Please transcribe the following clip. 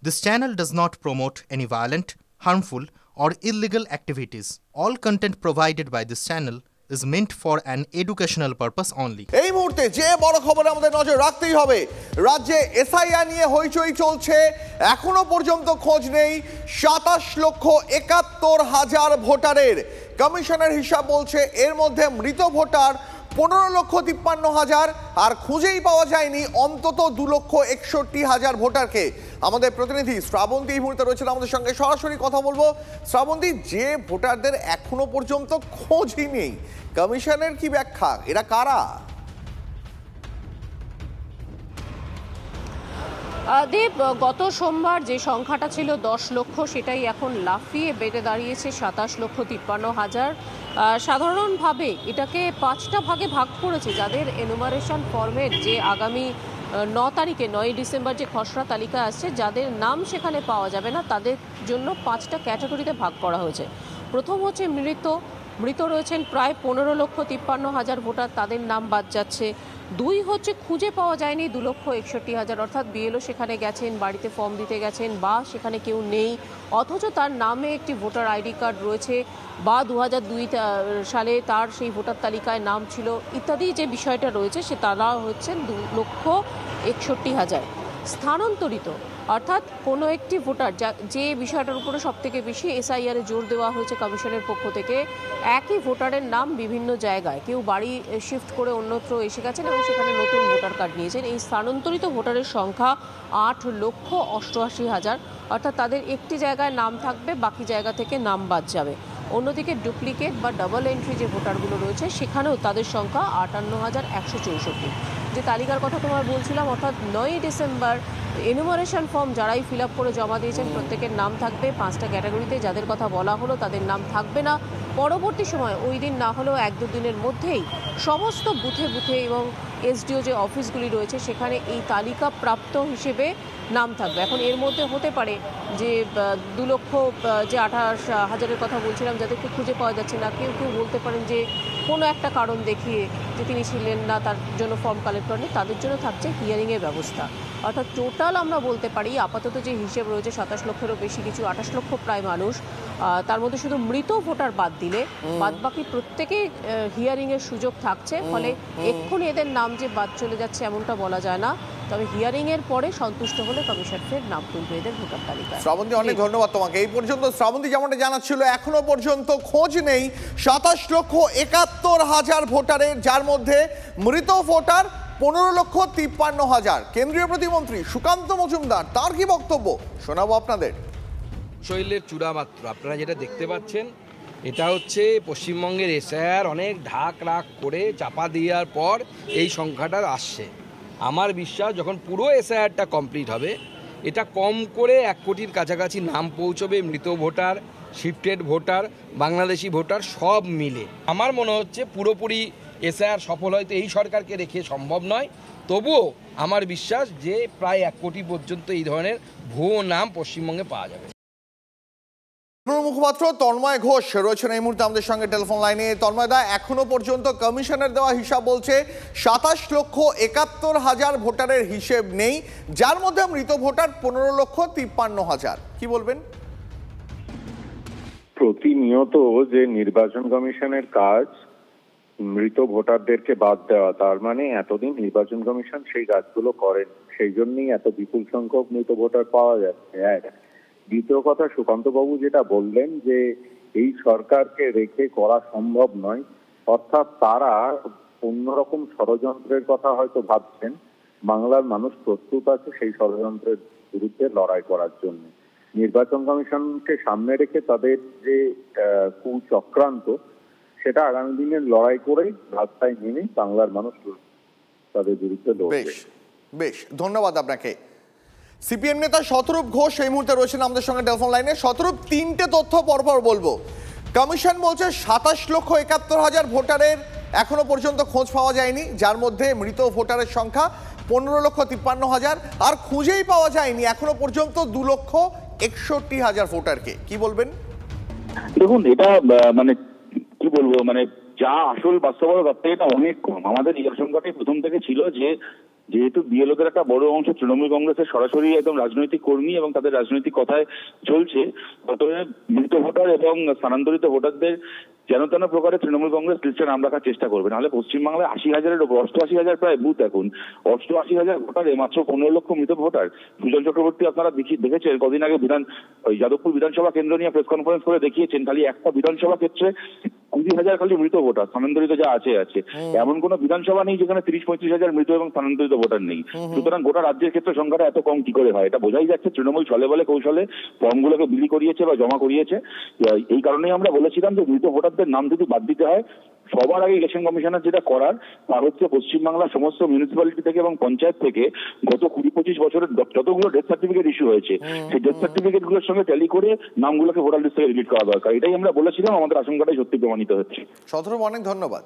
This channel does not promote any violent, harmful, or illegal activities. All content provided by this channel is meant for an educational purpose only. এই মুহূর্তে যে বড় খবরে আমাদের নজর রাখতেই হবে, রাজ্যে এসআইআর নিয়ে হইচই চলছে। এখনো পর্যন্ত খোঁজ নেই ২৭,৭১,০০০ ভোটারের। কমিশনের হিসাব বলছে এর মধ্যে মৃত ভোটার ১৫,৫৩,০০০ আর খুঁজেই পাওয়া যায়নি অন্তত ২,৬১,০০০ ভোটারকে। আমাদের প্রতিনিধি শ্রাবন্তী এই মুহূর্তে রয়েছেন আমাদের সঙ্গে, সরাসরি কথা বলবো। শ্রাবন্তী, যে ভোটারদের এখনো পর্যন্ত খোঁজই নেই, কমিশনের কি ব্যাখ্যা? এরা কারা? দেব, গত সোমবার যে সংখ্যাটা ছিল ১০ লক্ষ, সেটাই এখন লাফিয়ে বেড়ে দাঁড়িয়েছে ২৭,৫৩,০০০। সাধারণভাবে এটাকে ৫টা ভাগে ভাগ করেছে। যাদের এনুমারেশন ফর্মের যে আগামী ৯ তারিখে ৯ ডিসেম্বর যে খসড়া তালিকা আসছে, যাদের নাম সেখানে পাওয়া যাবে না, তাদের জন্য ৫টা ক্যাটাগরিতে ভাগ করা হয়েছে। প্রথম হচ্ছে মৃত রয়েছেন প্রায় ১৫,৫৩,০০০ ভোটার, তাদের নাম বাদ যাচ্ছে। ২ হচ্ছে খুঁজে পাওয়া যায়নি ২,৬১,০০০, অর্থাৎ বিএলও সেখানে গেছেন, বাড়িতে ফর্ম দিতে গেছেন, বা সেখানে কেউ নেই, অথচ তার নামে একটি ভোটার আইডি কার্ড রয়েছে, বা ২০০২ সালে তার সেই ভোটার তালিকায় নাম ছিল, ইত্যাদি যে বিষয়টা রয়েছে, সে তারা হচ্ছেন ২,৬১,০০০। স্থানান্তরিত, অর্থাৎ কোনো একটি ভোটার, যে বিষয়টার উপরে সবথেকে বেশি এসআইআরে জোর দেওয়া হয়েছে কমিশনের পক্ষ থেকে, একই ভোটারের নাম বিভিন্ন জায়গায়, কেউ বাড়ি শিফট করে অন্যত্র এসে গেছেন এবং সেখানে নতুন ভোটার কার্ড নিয়েছেন। এই স্থানান্তরিত ভোটারের সংখ্যা ৮,৮৮,০০০, অর্থাৎ তাদের একটি জায়গায় নাম থাকবে, বাকি জায়গা থেকে নাম বাদ যাবে। অন্যদিকে ডুপ্লিকেট বা ডাবল এন্ট্রি যে ভোটারগুলো রয়েছে, সেখানেও তাদের সংখ্যা ৫৮,১৬৪। যে তালিকার কথা তোমার বলছিলাম, অর্থাৎ ৯ ডিসেম্বর এনুমারেশন ফর্ম যারাই ফিল আপ করে জমা দিয়েছেন, প্রত্যেকের নাম থাকবে ৫টা ক্যাটাগরিতে। যাদের কথা বলা হলো তাদের নাম থাকবে না। পরবর্তী সময়, ওই দিন না হলেও ১-২ দিনের মধ্যেই সমস্ত বুথে বুথে এবং এসডিও যে অফিসগুলি রয়েছে, সেখানে এই তালিকা প্রাপ্ত হিসেবে নাম থাকবে। এখন এর মধ্যে হতে পারে যে ২,৬৮,০০০ কথা বলছিলাম, যাদেরকে খুঁজে পাওয়া যাচ্ছে না, কেউ কেউ বলতে পারেন যে কোনো একটা কারণ দেখিয়ে যে তিনি ছিলেন না, তার জন্য ফর্ম কালেক্ট করেনি, তাদের জন্য থাকছে হিয়ারিংয়ের ব্যবস্থা। অর্থাৎ টোটাল আমরা বলতে পারি আপাতত যে হিসেব রয়েছে ২৭ লক্ষেরও বেশি কিছু, ২৮ লক্ষ প্রায় মানুষ। তার মধ্যে শুধু মৃত ভোটার বাদ দিলে বাদবাকি প্রত্যেকেই হিয়ারিংয়ের সুযোগ থাকছে। ফলে এক্ষুনি এদের নাম যে বাদ চলে যাচ্ছে এমনটা বলা যায় না, তবে হিয়ারিংয়ের পরে সন্তুষ্ট হলে কমিশন ফের নাম তুলবে এদের ভোটার তালিকায়। শ্রাবন্তী, অনেক ধন্যবাদ তোমাকে। এই পর্যন্ত শ্রাবন্তী যেমনটা জানাচ্ছিল, এখনো পর্যন্ত খোঁজ নেই ২৭,৭১,০০০ ভোটারের, যার মধ্যে মৃত ভোটার ১৫,৫৩,০০০। কেন্দ্রীয় প্রতিমন্ত্রী সুকান্ত মজুমদার, তার কি বক্তব্য শোনাবো আপনাদের। শৈলের চূড়া মাত্র আপনারা যেটা দেখতে পাচ্ছেন, এটা হচ্ছে পশ্চিমবঙ্গের এসআইআর অনেক ঢাক রাখ করে চাপা দেওয়ার পর এই সংখ্যাটা আসছে। আমার বিশ্বাস যখন পুরো এসআইআরটা কমপ্লিট হবে, এটা কম করে ১ কোটির কাছাকাছি নাম পৌঁছবে, মৃত voter, shifted voter, Bangladeshi voter সব মিলে। আমার মনে হচ্ছে পুরোপুরি এসআইআর সফল হয়তো এই সরকারকে রেখে সম্ভব নয়, তবুও আমার বিশ্বাস যে প্রায় ১ কোটি পর্যন্ত এই ধরনের ভুয়ো নাম পশ্চিমবঙ্গে পাওয়া যাবে। মুখপাত্র তন্ময় ঘোষ রয়েছেন এই মুহূর্তে আমাদের সঙ্গে টেলিফোন লাইনে। তন্ময় দা, এখনো পর্যন্ত কমিশনের দেওয়া হিসাব বলছে ২৭,৭১,০০০ ভোটারের হিসেব নেই, যার মধ্যে মৃত ভোটার ১৫,৫৩,০০০। কি বলবেন? প্রতিনিয়ত যে নির্বাচন কমিশনের কাজ মৃত ভোটারদেরকে বাদ দেওয়া, তার মানে এতদিন নির্বাচন কমিশন সেই কাজগুলো করেন, সেই জন্যই এত বিপুল সংখ্যক মৃত ভোটার পাওয়া যাচ্ছে। দ্বিতীয় কথা, সুকান্তবাবু যেটা বললেন যে এই সরকারকে রেখে করা সম্ভব নয়, অর্থাৎ তারা অন্যরকম ষড়যন্ত্রের কথা হয়তো ভাবছেন। বাংলার মানুষ প্রস্তুত আছে সেই ষড়যন্ত্রের বিরুদ্ধে লড়াই করার জন্য। নির্বাচন কমিশনকে সামনে রেখে তাদের যে কুচক্রান্ত, সেটা আগামী দিনে লড়াই করেই রাস্তায় নেমে বাংলার মানুষ তাদের বিরুদ্ধে লড়বে। বেশ, ধন্যবাদ আপনাকে। সিপিএম নেতা শতরূপ ঘোষ এই মুহূর্তে রয়েছেন আমাদের সঙ্গে টেলিফোন লাইনে। শতরূপ, 3টে তথ্য পরপর বলবো। কমিশন বলছে ২৭,৭১,০০০ ভোটারের এখনো পর্যন্ত খোঁজ পাওয়া যায়নি, যার মধ্যে মৃত ভোটারের সংখ্যা ১৫,৫৩,০০০, আর খুঁজেই পাওয়া যায়নি এখনো পর্যন্ত ২,৬১,০০০ ভোটারকে। কি বলবেন? দেখুন, এটা মানে কি বলবো, মানে যা আসল বাস্তবতা তার থেকে এটা অনেক কম। আমাদের এই আশঙ্কাটাই প্রথম থেকে ছিল যে যেহেতু বিএলওদের একটা বড় অংশ তৃণমূল কংগ্রেসের সরাসরি একদম রাজনৈতিক কর্মী এবং তাদের রাজনৈতিক কথায় চলছে, অতএব মৃত ভোটার এবং স্থানান্তরিত ভোটারদের যেন তেন প্রকারে তৃণমূল কংগ্রেস লিস্টে নাম রাখার চেষ্টা করবে। নাহলে পশ্চিমবাংলায় 80,000-এর উপর 88,000 প্রায় বুথ এখন, 88,000 ভোটারে মাত্র 15 লক্ষ মৃত ভোটার। সুজন চক্রবর্তী আপনারা দেখেছেন কদিন আগে যাদবপুর বিধানসভা কেন্দ্র নিয়ে প্রেস কনফারেন্স করে দেখিয়েছেন খালি একটা বিধানসভা ক্ষেত্রে 20,000 খালি মৃত ভোটার, স্থানান্তরিত যা আছে। এমন কোন বিধানসভা নেই যেখানে 30-35,000 মৃত এবং স্থানান্তরিত ভোটার নেই। সুতরাং গোটা রাজ্যের ক্ষেত্রে সংখ্যাটা এত কম কি করে হয়? এটা বোঝাই যাচ্ছে তৃণমূল ছলে বলে কৌশলে ফর্মগুলোকে বিলি করিয়েছে বা জমা করিয়েছে। এই কারণেই আমরা বলেছিলাম যে মৃত ভোটারদের নাম যদি বাদ দিতে হয়, সবার আগে ইলেকশন কমিশনের যেটা করার তা হচ্ছে পশ্চিমবাংলার সমস্ত মিউনিসিপ্যালিটি থেকে এবং পঞ্চায়েত থেকে গত 20-25 বছরের যতগুলো ডেথ সার্টিফিকেট ইস্যু হয়েছে সেই ডেথ সার্টিফিকেট গুলোর সঙ্গে ট্যালি করে নামগুলোকে ভোটার লিস্ট থেকে ডিলিট করা দরকার। এটাই আমরা বলেছিলাম, আমাদের আশঙ্কাটাই সত্যি প্রমাণিত হচ্ছে। শতরূপ, অনেক ধন্যবাদ।